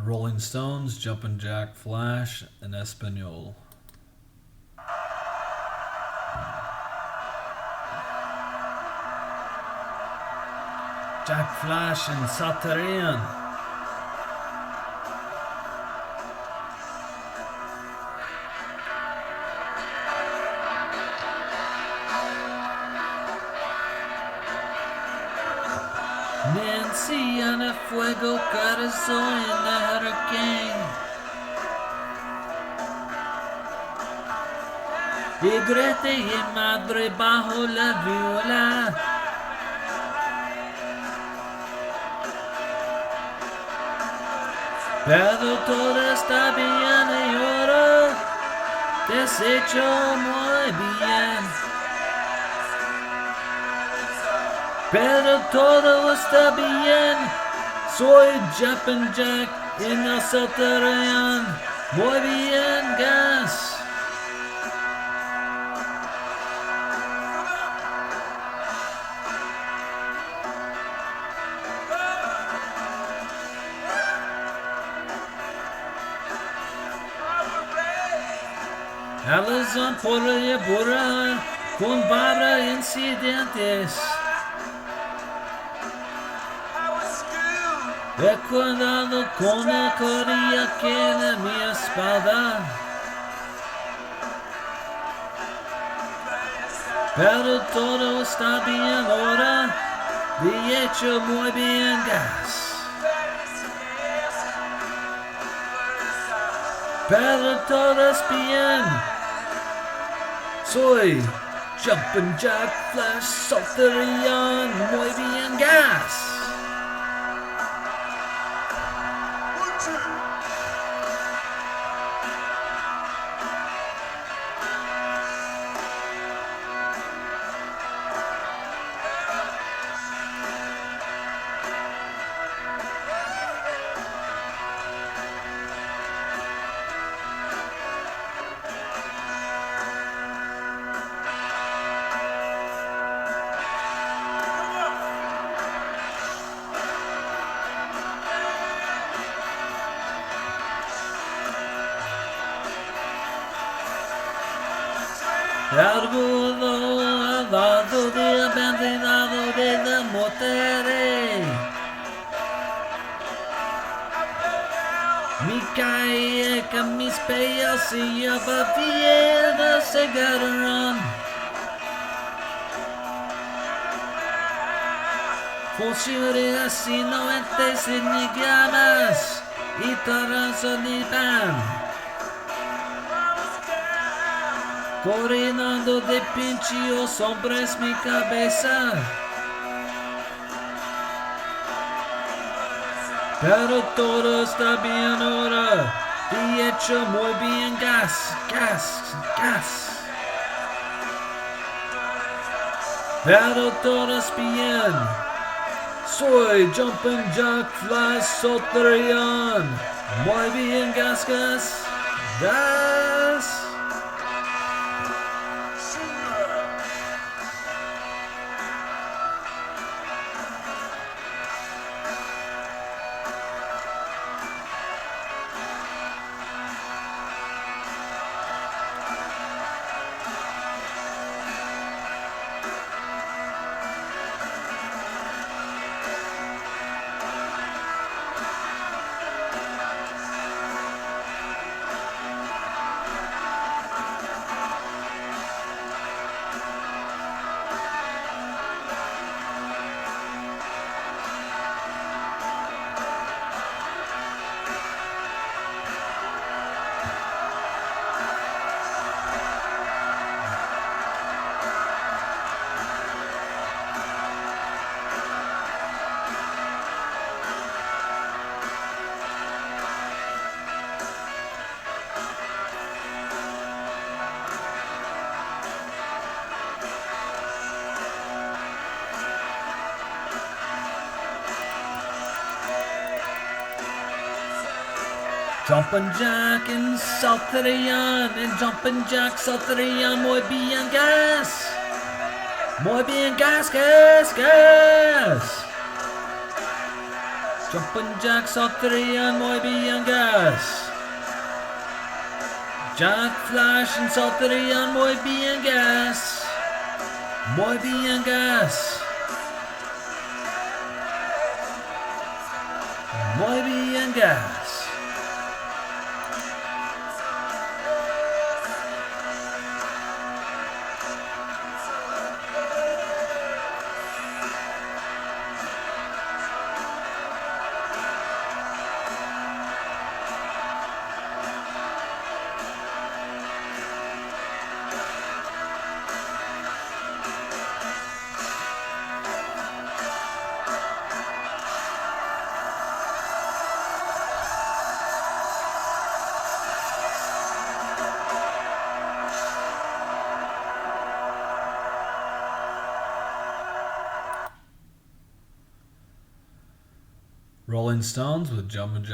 Rolling Stones, Jumpin' Jack Flash en español. Jack Flash en saltarín. Nancy en el fuego, corazón en la hurricane. Y grité y madre bajo la viola. Pero todo está bien y ahora deshecho muy bien. Pero todo está bien. Soy Jumpin' Jack en el saltarín. Muy bien, gas. Alison por la burra con barra incidentes. He cuidado con la corilla que en mi espalda. Pero todo está bien ahora. De hecho, muy bien, gas. Pero todo es bien. Soy Jumpin' Jack Flash saltarín. Muy bien, gas. Argudo al lado de abandonado de la muerte. Mi calle con mis pies y lleva vida se agarran. Funciona así no entes ni llamas y todas olivan. Coronando de pinchos sombras mi cabeza. Pero todo está bien ahora. De hecho, muy bien, gas, gas, gas. Pero todo es bien. Soy Jumpin' Jack Flash saltarín. Muy bien, gas, gas, gas. Jumpin' Jack en saltarín, en Jumpin' Jack saltarín, muy bien, gas. Muy bien, gas, gas, gas. Jumpin' Jack saltarían muy bien gas. Jack Flash and saltarían muy bien gas. Muy bien gas. Muy bien gas. Rolling Stones with Jumpin' Jack.